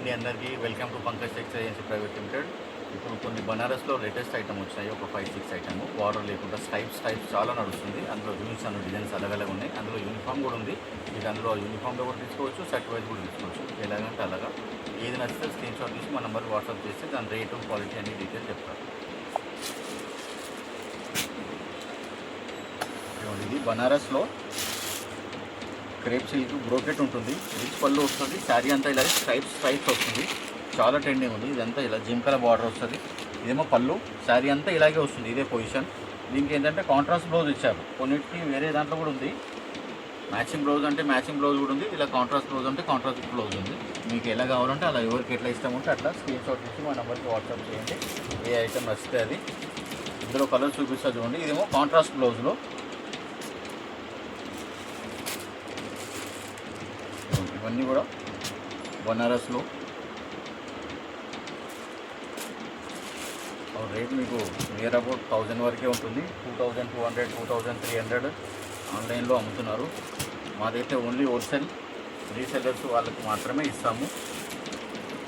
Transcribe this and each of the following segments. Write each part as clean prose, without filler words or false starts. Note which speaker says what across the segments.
Speaker 1: అండి అందరికీ welcome to Pankaj textile agency private limited. ఇప్పుడు కొన్ని బనారస్లో లేటెస్ట్ ఐటమ్ వచ్చినాయి, ఒక 5-6 ఐటమ్. బార్డర్ లేకుండా స్టైప్స్ చాలా నడుస్తుంది. అందులో యూనిట్స్ అన్న డిజైన్స్ అలగలగా ఉన్నాయి. అందులో యూనిఫామ్ కూడా ఉంది. మీకు అందులో యూనిఫామ్లో కూడా తీసుకోవచ్చు, షర్ట్ వైజ్ కూడా తీసుకోవచ్చు. ఎలాగంటే అలాగా ఏది నచ్చితే స్క్రీన్ షాట్ తీసి మా నెంబర్ వాట్సాప్ చేస్తే దాని రేటు, క్వాలిటీ అన్ని డీటెయిల్స్ చెప్తారు. ఇది బనారస్లో క్రేప్ సిల్క్ బ్రోకెట్ ఉంటుంది, రిచ్ పళ్ళు వస్తుంది. శారీ అంతా ఇలా స్ట్రైప్స్ వస్తుంది, చాలా ట్రెండింగ్ ఉంది. ఇదంతా ఇలా జింకల బార్డర్ వస్తుంది. ఇదేమో పళ్ళు, శారీ అంతా ఇలాగే వస్తుంది, ఇదే పొజిషన్. దీనికి ఏంటంటే కాంట్రాస్ట్ బ్లౌజ్ ఇచ్చారు. కొన్నిటికి వేరే దాంట్లో కూడా ఉంది, మ్యాచింగ్ బ్లౌజ్ అంటే మ్యాచింగ్ బ్లౌజ్ కూడా ఉంది, ఇలా కాంట్రాస్ట్ బ్లౌజ్ అంటే కాంట్రాస్ట్ బ్లౌజ్ ఉంది. మీకు ఎలా కావాలంటే అలా, ఎవరికి ఎట్లా ఇష్టం ఉంటే అట్లా స్క్రీన్ షాట్ తీసి మా నెంబర్కి వాట్సాప్ చేయండి. ఏ ఐటమ్ నచ్చితే అది. ఇందులో కలర్ చూపిస్తా చూడండి. ఇదేమో కాంట్రాస్ట్ బ్లౌజ్లో, ఇవన్నీ కూడా బనారస్లో. రేట్ మీకు నియర్ అబౌట్ 1000 వరకే ఉంటుంది. 2200, 2300 ఆన్లైన్లో అమ్ముతున్నారు. మాదైతే ఓన్లీ హోల్సేల్, రీసెల్లర్స్ వాళ్ళకి మాత్రమే ఇస్తాము.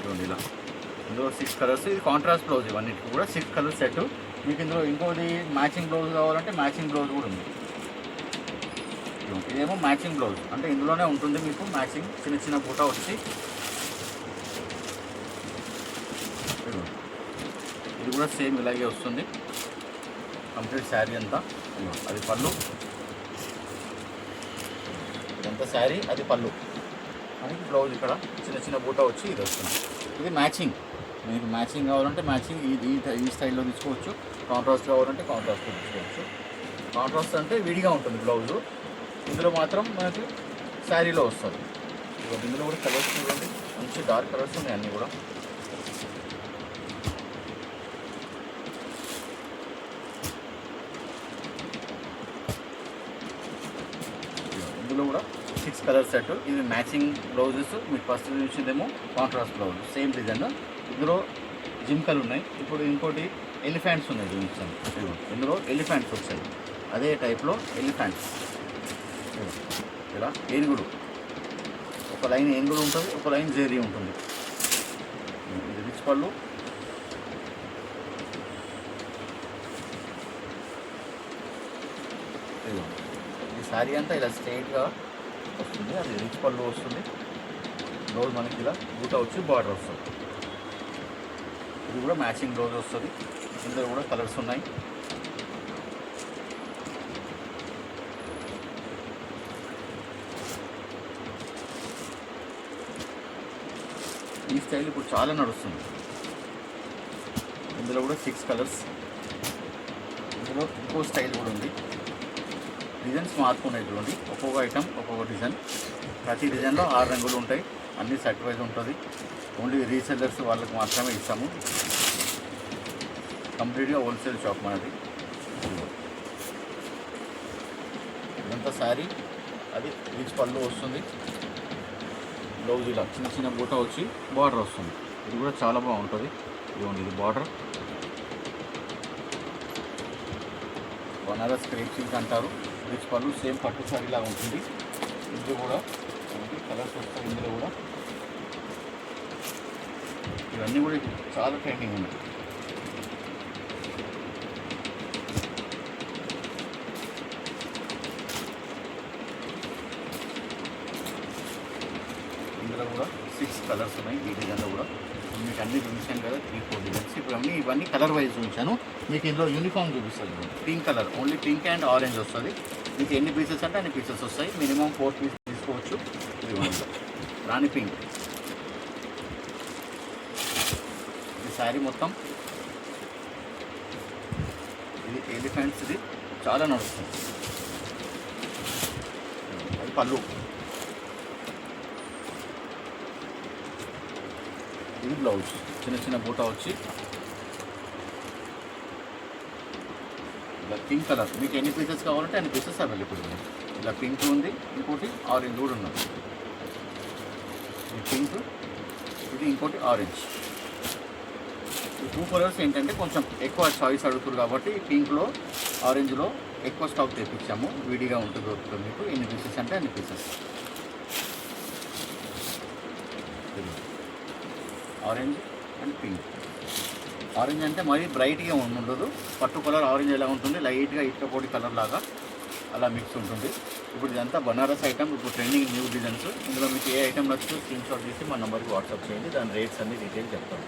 Speaker 1: చూడండి ఇలా, ఇందులో 6 కలర్స్. ఇది కాంట్రాస్ట్ బ్లౌజ్, ఇవన్నిటికి కూడా 6 కలర్స్ సెట్. మీకు ఇందులో ఇంకోటి మ్యాచింగ్ బ్లౌజ్ కావాలంటే మ్యాచింగ్ బ్లౌజ్ కూడా ఉంది. ఇదేమో మ్యాచింగ్ బ్లౌజ్, అంటే ఇందులోనే ఉంటుంది మీకు మ్యాచింగ్. చిన్న చిన్న బూట వచ్చి, ఇది కూడా సేమ్ ఇలాగే వస్తుంది కంప్లీట్ శారీ అంతా. అది పళ్ళు, ఇదంతా శారీ, అది పళ్ళు. మనకి బ్లౌజ్ ఇక్కడ చిన్న చిన్న బూట వచ్చి ఇది వస్తుంది. ఇది మ్యాచింగ్. మీకు మ్యాచింగ్ కావాలంటే మ్యాచింగ్ ఈ స్టైల్లో తీసుకోవచ్చు. కాంట్రాస్ట్ కావాలంటే కాంట్రాస్ట్ తీసుకోవచ్చు. కాంట్రాస్ట్ అంటే విడిగా ఉంటుంది బ్లౌజు, ఇందులో మాత్రం మనకి శారీలో వస్తుంది. ఇందులో కూడా కలర్స్ చూడండి, మంచి డార్క్ కలర్స్ ఉన్నాయి అన్నీ కూడా. ఇందులో కూడా 6 కలర్ సెట్. ఇది మ్యాచింగ్ బ్లౌజెస్. మీకు ఫస్ట్ చూసిందేమో కాంట్రాస్ట్ బ్లౌజ్, సేమ్ డిజైన్. ఇందులో జింకలు ఉన్నాయి. ఇప్పుడు ఇంకోటి ఎలిఫెంట్స్ ఉన్నాయి చూపించాను. ఇందులో ఎలిఫెంట్స్ వచ్చాయి, అదే టైప్లో ఎలిఫెంట్స్. ఇలా ఏనుగుడు, ఒక లైన్ ఏనుగుడు ఉంటుంది, ఒక లైన్ జేరీ ఉంటుంది. ఇది రిచ్ పళ్ళు, ఈ శారీ అంతా ఇలా స్ట్రైట్గా వస్తుంది, అది రిచ్ పళ్ళు వస్తుంది. బ్లౌజ్ మనకి ఇలా బూట వచ్చి బార్డర్ వస్తుంది. ఇది కూడా మ్యాచింగ్ బ్లౌజ్ వస్తుంది. ఇందులో కూడా కలర్స్ ఉన్నాయి. ఈ స్టైల్ ఇప్పుడు చాలా నడుస్తుంది. ఇందులో కూడా 6 కలర్స్. ఇందులో ఇంకో స్టైల్ కూడా ఉంది. డిజైన్స్ మార్చుకున్నాయి చూడండి, ఒక్కొక్క ఐటమ్ ఒక్కొక్క డిజైన్. ప్రతి డిజైన్లో 6 రంగులు ఉంటాయి, అన్నీ సెట్ వైజ్ ఉంటుంది. ఓన్లీ రీసెల్లర్స్ వాళ్ళకి మాత్రమే ఇస్తాము. కంప్లీట్గా హోల్సేల్ షాప్ మనది. ఇదంతా శారీ, అది రిచ్ పళ్ళు వస్తుంది. బ్లౌజ్ ఇలా చిన్న చిన్న బూట వచ్చి బార్డర్ వస్తుంది. ఇది కూడా చాలా బాగుంటుంది. ఇదిగోండి, ఇది బార్డర్. బనారస్ క్రేప్ సిల్క్ అంటారు. రిచ్ పళ్ళు, సేమ్ పట్టు శారీ లాగా ఉంటుంది. ఇందులో కూడా కలర్స్ వస్తాయి. ఇందులో కూడా ఇవన్నీ కూడా చాలా ట్రెండింగ్ ఉన్నాయి. ఇందులో కూడా 6 కలర్స్ ఉన్నాయి. ఈ డిజైన్లో కూడా మీకు అన్ని చూపించాను కదా, 3-4 డిజైన్స్. ఇప్పుడు ఇవన్నీ కలర్ వైజ్ ఉంచాను. మీకు ఇందులో యూనిఫామ్ చూపిస్తుంది. Pink colour, only pink and orange వస్తుంది. మీకు ఎన్ని పీసెస్ అంటే అన్ని పీసెస్ వస్తాయి. మినిమం 4 పీసెస్ తీసుకోవచ్చు. ఇది రాణి పింక్. ఈ శారీ మొత్తం ఇది ఎలిఫెంట్స్, ఇది చాలా నడుస్తుంది. అది పళ్ళు. ఇది బ్లౌజ్, చిన్న చిన్న బూట వచ్చి ఇలా పింక్ కలర్. మీకు ఎన్ని పీసెస్ కావాలంటే అన్ని పీసెస్ అవైలబుల్ ఉన్నాయి. ఇలా పింక్ ఉంది, ఇంకోటి ఆరెంజ్ కూడా ఉన్నది. ఇది పింక్, ఇది ఇంకోటి ఆరెంజ్. ఈ 2 కలర్స్ ఏంటంటే కొంచెం ఎక్కువ చాయిస్ అడుగుతారు కాబట్టి పింక్లో, ఆరెంజ్లో ఎక్కువ స్టాక్ తెప్పించాము. విడిగా ఉంటుంది, దొరుకుతుంది మీకు. ఎన్ని పీసెస్ అంటే అన్ని pieces. Orange and pink. Orange అంటే మరీ బ్రైట్గా ఉండదు, పట్టు కలర్ ఆరెంజ్ ఎలా ఉంటుంది, లైట్గా ఇటుక పొడి కలర్ లాగా అలా మిక్స్ ఉంటుంది. ఇప్పుడు ఇదంతా బనారస్ ఐటమ్, ఇప్పుడు ట్రెండింగ్ న్యూ డిజైన్స్. ఇందులో మీకు ఏ ఐటమ్ నచ్చుతో స్క్రీన్ షాట్ తీసి మా నెంబర్కి వాట్సాప్ చేయండి, దాని రేట్స్ అన్ని డీటెయిల్ చెప్తాను.